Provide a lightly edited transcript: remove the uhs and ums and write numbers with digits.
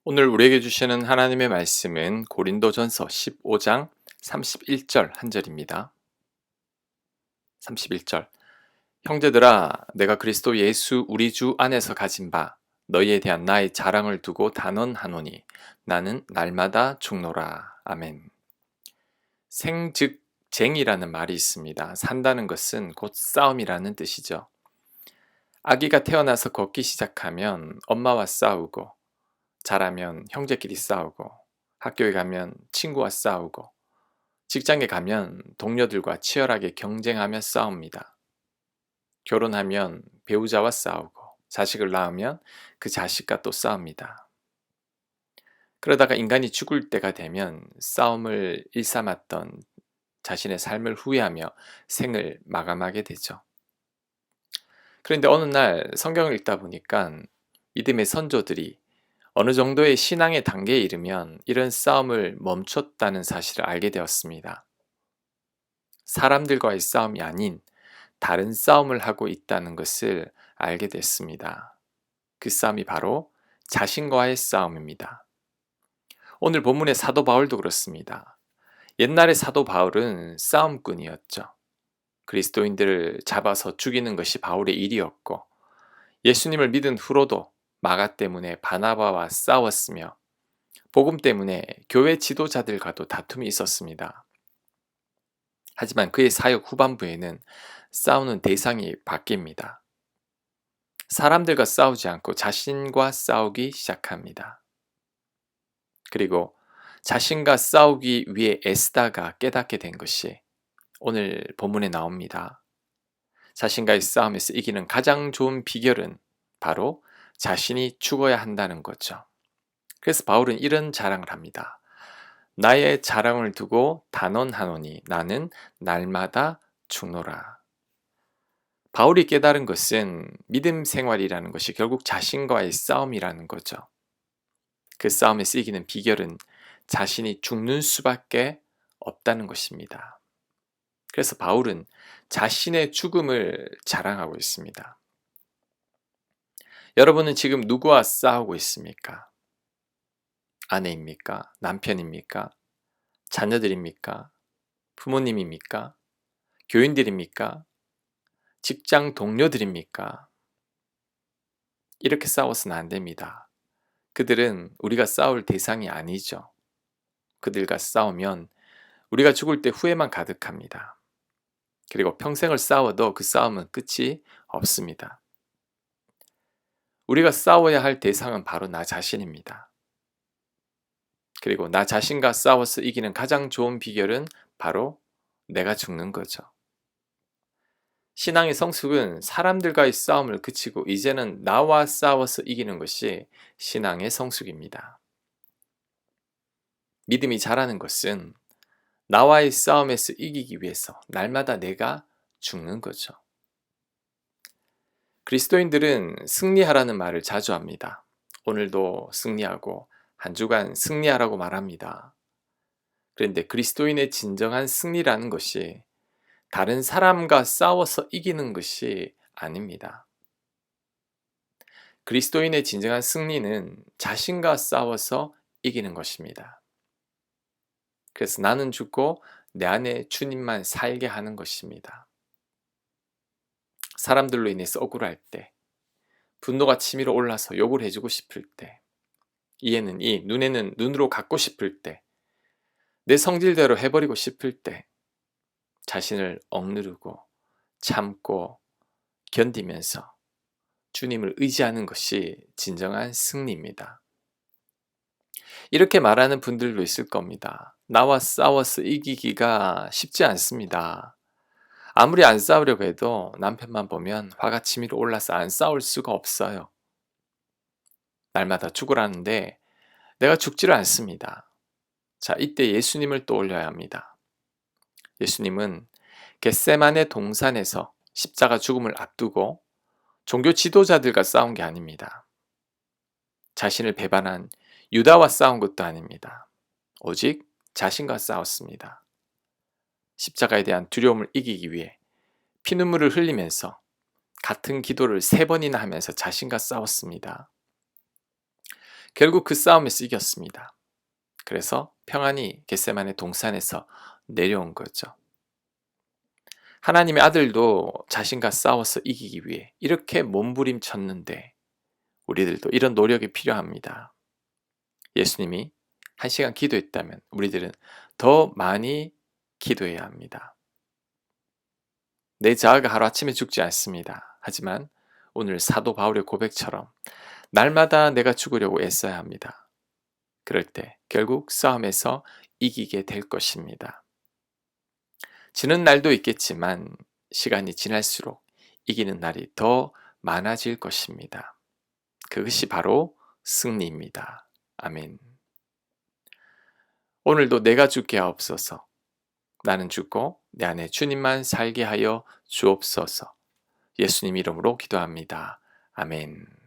오늘 우리에게 주시는 하나님의 말씀은 고린도전서 15장 31절 한 절입니다. 31절. 형제들아, 내가 그리스도 예수 우리 주 안에서 가진 바 너희에 대한 나의 자랑을 두고 단언하노니 나는 날마다 죽노라. 아멘. 생즉 쟁이라는 말이 있습니다. 산다는 것은 곧 싸움이라는 뜻이죠. 아기가 태어나서 걷기 시작하면 엄마와 싸우고, 자라면 형제끼리 싸우고, 학교에 가면 친구와 싸우고, 직장에 가면 동료들과 치열하게 경쟁하며 싸웁니다. 결혼하면 배우자와 싸우고, 자식을 낳으면 그 자식과 또 싸웁니다. 그러다가 인간이 죽을 때가 되면 싸움을 일삼았던 자신의 삶을 후회하며 생을 마감하게 되죠. 그런데 어느 날 성경을 읽다 보니까 믿음의 선조들이 어느 정도의 신앙의 단계에 이르면 이런 싸움을 멈췄다는 사실을 알게 되었습니다. 사람들과의 싸움이 아닌 다른 싸움을 하고 있다는 것을 알게 됐습니다. 그 싸움이 바로 자신과의 싸움입니다. 오늘 본문의 사도 바울도 그렇습니다. 옛날의 사도 바울은 싸움꾼이었죠. 그리스도인들을 잡아서 죽이는 것이 바울의 일이었고, 예수님을 믿은 후로도 마가 때문에 바나바와 싸웠으며, 복음 때문에 교회 지도자들과도 다툼이 있었습니다. 하지만 그의 사역 후반부에는 싸우는 대상이 바뀝니다. 사람들과 싸우지 않고 자신과 싸우기 시작합니다. 그리고 자신과 싸우기 위해 애쓰다가 깨닫게 된 것이 오늘 본문에 나옵니다. 자신과의 싸움에서 이기는 가장 좋은 비결은 바로 자신이 죽어야 한다는 거죠. 그래서 바울은 이런 자랑을 합니다. 나의 자랑을 두고 단언하노니 나는 날마다 죽노라. 바울이 깨달은 것은 믿음 생활이라는 것이 결국 자신과의 싸움이라는 거죠. 그 싸움에서 이기는 비결은 자신이 죽는 수밖에 없다는 것입니다. 그래서 바울은 자신의 죽음을 자랑하고 있습니다. 여러분은 지금 누구와 싸우고 있습니까? 아내입니까? 남편입니까? 자녀들입니까? 부모님입니까? 교인들입니까? 직장 동료들입니까? 이렇게 싸워서는 안 됩니다. 그들은 우리가 싸울 대상이 아니죠. 그들과 싸우면 우리가 죽을 때 후회만 가득합니다. 그리고 평생을 싸워도 그 싸움은 끝이 없습니다. 우리가 싸워야 할 대상은 바로 나 자신입니다. 그리고 나 자신과 싸워서 이기는 가장 좋은 비결은 바로 내가 죽는 거죠. 신앙의 성숙은 사람들과의 싸움을 그치고 이제는 나와 싸워서 이기는 것이 신앙의 성숙입니다. 믿음이 자라는 것은 나와의 싸움에서 이기기 위해서 날마다 내가 죽는 거죠. 그리스도인들은 승리하라는 말을 자주 합니다. 오늘도 승리하고 한 주간 승리하라고 말합니다. 그런데 그리스도인의 진정한 승리라는 것이 다른 사람과 싸워서 이기는 것이 아닙니다. 그리스도인의 진정한 승리는 자신과 싸워서 이기는 것입니다. 그래서 나는 죽고 내 안에 주님만 살게 하는 것입니다. 사람들로 인해서 억울할 때, 분노가 치밀어 올라서 욕을 해주고 싶을 때, 이에는 이, 눈에는 눈으로 갖고 싶을 때, 내 성질대로 해버리고 싶을 때, 자신을 억누르고 참고 견디면서 주님을 의지하는 것이 진정한 승리입니다. 이렇게 말하는 분들도 있을 겁니다. 나와 싸워서 이기기가 쉽지 않습니다. 아무리 안 싸우려고 해도 남편만 보면 화가 치밀어 올라서 안 싸울 수가 없어요. 날마다 죽으라는데 내가 죽지를 않습니다. 자, 이때 예수님을 떠올려야 합니다. 예수님은 겟세마네 동산에서 십자가 죽음을 앞두고 종교 지도자들과 싸운 게 아닙니다. 자신을 배반한 유다와 싸운 것도 아닙니다. 오직 자신과 싸웠습니다. 십자가에 대한 두려움을 이기기 위해 피눈물을 흘리면서 같은 기도를 3번이나 하면서 자신과 싸웠습니다. 결국 그 싸움에서 이겼습니다. 그래서 평안히 겟세마네 동산에서 내려온 거죠. 하나님의 아들도 자신과 싸워서 이기기 위해 이렇게 몸부림쳤는데 우리들도 이런 노력이 필요합니다. 예수님이 1시간 기도했다면 우리들은 더 많이 기도해야 합니다. 내 자아가 하루아침에 죽지 않습니다. 하지만 오늘 사도 바울의 고백처럼 날마다 내가 죽으려고 애써야 합니다. 그럴 때 결국 싸움에서 이기게 될 것입니다. 지는 날도 있겠지만 시간이 지날수록 이기는 날이 더 많아질 것입니다. 그것이 바로 승리입니다. 아멘. 오늘도 내가 죽게 하옵소서. 나는 죽고 내 안에 주님만 살게 하여 주옵소서. 예수님 이름으로 기도합니다. 아멘.